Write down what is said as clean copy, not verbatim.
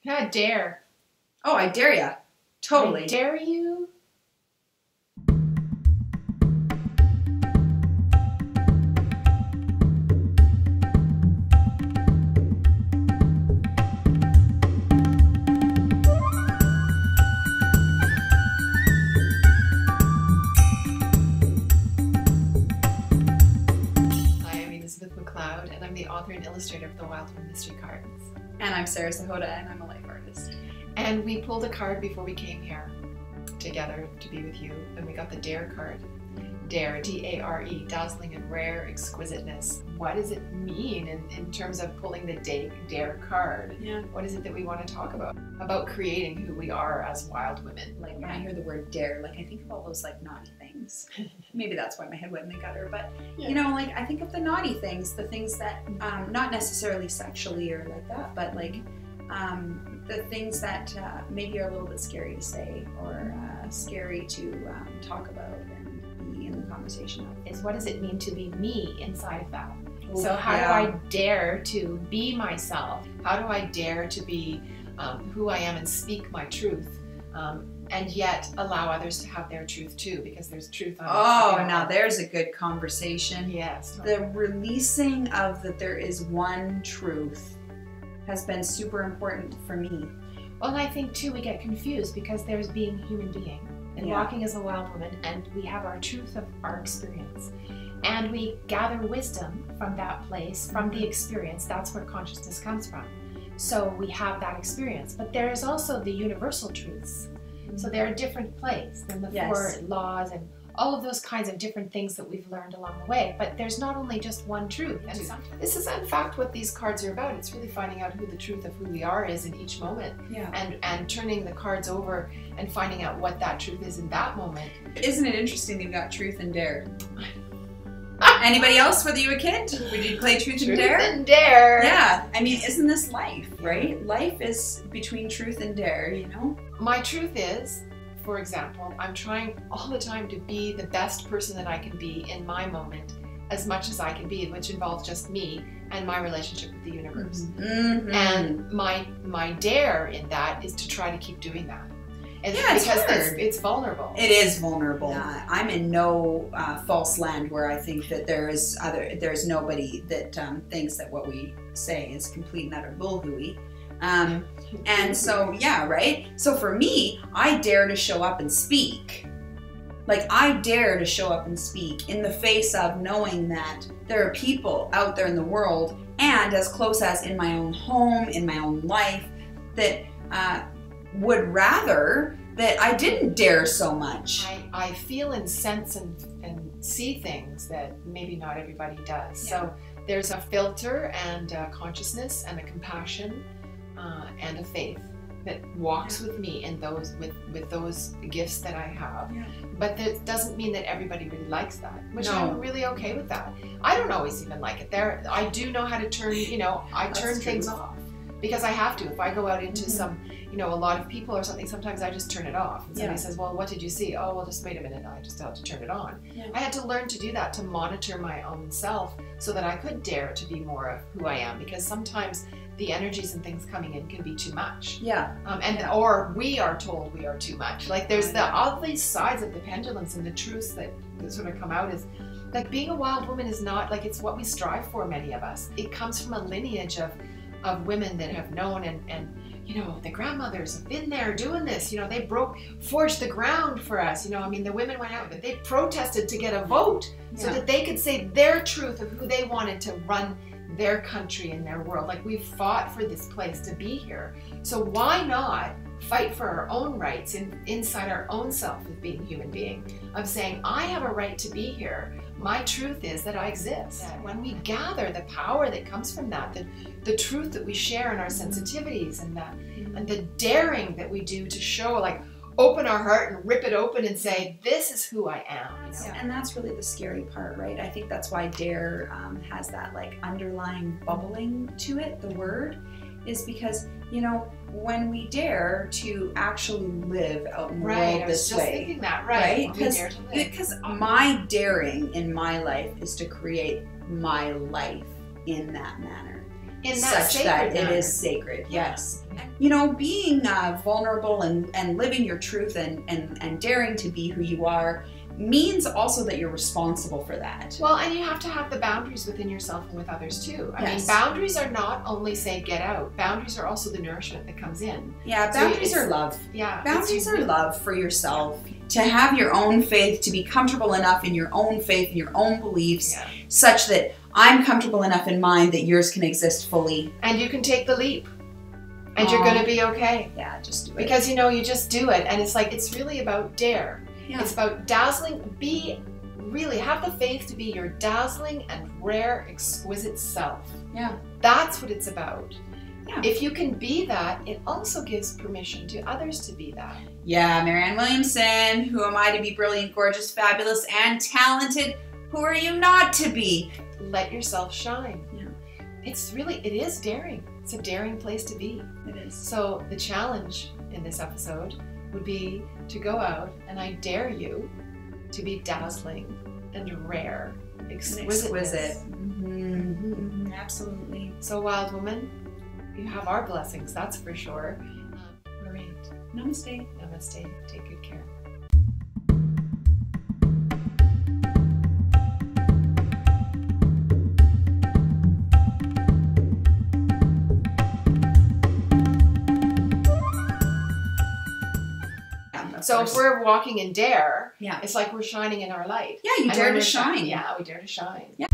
Yeah, dare. Oh, I dare ya. Totally. I dare you. And I'm the author and illustrator of the Wild Woman mystery cards. And I'm Sarah Sahoda, and I'm a life artist. And we pulled a card before we came here together to be with you, and we got the Dare card. Dare, D-A-R-E, dazzling and rare exquisiteness. What does it mean in terms of pulling the Dare card? Yeah. What is it that we want to talk about? About creating who we are as wild women. Like when I hear the word dare, like I think of all those like naughty things. Maybe that's why my head went in the gutter, but yeah. You know, like I think of the naughty things, the things that, not necessarily sexually or like that, but like the things that maybe are a little bit scary to say or scary to talk about and be in the conversation of. Is what does it mean to be me inside of that? Ooh, so how do I dare to be myself? How do I dare to be who I am and speak my truth? And yet allow others to have their truth too, because there's truth on Oh, now there's a good conversation. Yes. The releasing of that there is one truth has been super important for me. Well, and I think too we get confused because there's being a human being and walking as a wild woman, and we have our truth of our experience. And we gather wisdom from that place, from the experience. That's where consciousness comes from. So we have that experience. But there is also the universal truths. So they're a different place than the four laws and all of those kinds of different things that we've learned along the way. But there's not only just one truth. And this is in fact what these cards are about. It's really finding out who the truth of who we are is in each moment. Yeah. And turning the cards over and finding out what that truth is in that moment. Isn't it interesting you've got truth and dare? Anybody else, whether you were a kid? Would you play truth and dare? Truth and dare. Yeah. I mean, isn't this life, right? Life is between truth and dare, you know? My truth is, for example, I'm trying all the time to be the best person that I can be in my moment as much as I can be, which involves just me and my relationship with the universe. Mm-hmm. And my dare in that is to try to keep doing that. And yeah, because it's vulnerable. It is vulnerable. I'm in no false land where I think that there's nobody that thinks that what we say is complete and utter bullhooey. And so, yeah, right? So for me, I dare to show up and speak. Like, I dare to show up and speak in the face of knowing that there are people out there in the world, and as close as in my own home, in my own life, that would rather that I didn't dare so much. I feel and sense and see things that maybe not everybody does. Yeah. So there's a filter and a consciousness and a compassion and a faith that walks with me in those with those gifts that I have. Yeah. But that doesn't mean that everybody really likes that, which No. I'm really okay with that. I don't always even like it. I do know how to turn, I turn things off because I have to. If I go out into some, a lot of people or something, sometimes I just turn it off. And somebody says, well, what did you see? Oh, well, just wait a minute. I just have to turn it on. Yeah. I had to learn to do that, to monitor my own self so that I could dare to be more of who I am, because sometimes the energies and things coming in can be too much. Yeah. Or we are told we are too much. Like there's all these sides of the pendulums, and the truths that sort of come out is like being a wild woman is not like it's what we strive for, many of us. It comes from a lineage of women that have known and the grandmothers have been there doing this. They forged the ground for us. The women went out, but they protested to get a vote so that they could say their truth of who they wanted to run their country and their world. Like we fought for this place to be here. So why not fight for our own rights inside our own self of being a human being, of saying, I have a right to be here. My truth is that I exist. When we gather the power that comes from that, the truth that we share in our sensitivities and the daring that we do to show, like, open our heart and rip it open and say, this is who I am. And that's really the scary part, right? I think that's why dare has that like underlying bubbling to it, the word, is because, when we dare to actually live out in the world this way. I was just thinking that, right? Because my daring in my life is to create my life in that manner. in that such that manner. it is sacred. Yes. Yeah. You know, being vulnerable and living your truth and daring to be who you are means also that you're responsible for that. Well, and you have to have the boundaries within yourself and with others too. I mean, Yes. boundaries are not only say get out. Boundaries are also the nourishment that comes in. Yeah, So boundaries it's- are love. Yeah. Boundaries are love for yourself. To have your own faith, to be comfortable enough in your own faith and your own beliefs, Yeah. such that I'm comfortable enough in mine that yours can exist fully. And you can take the leap. And you're Aw. going to be okay. Yeah, just do it. Because, you know, you just do it. And it's like, it's really about dare. Yeah. It's about dazzling. Really have the faith to be your dazzling and rare, exquisite self. Yeah. That's what it's about. Yeah. If you can be that, it also gives permission to others to be that. Yeah, Marianne Williamson, who am I to be brilliant, gorgeous, fabulous, and talented? Who are you not to be? Let yourself shine. Yeah. It is daring. It's a daring place to be. It is. So the challenge in this episode would be to go out, and I dare you to be dazzling and rare, Exquisite. Mm-hmm. Absolutely. So, Wild Woman, you have our blessings, that's for sure. Great. Namaste. Namaste. Take good care. So if we're walking in dare, Yeah. it's like we're shining in our light. Yeah, you And dare when to we're shine. Yeah, we dare to shine. Yeah.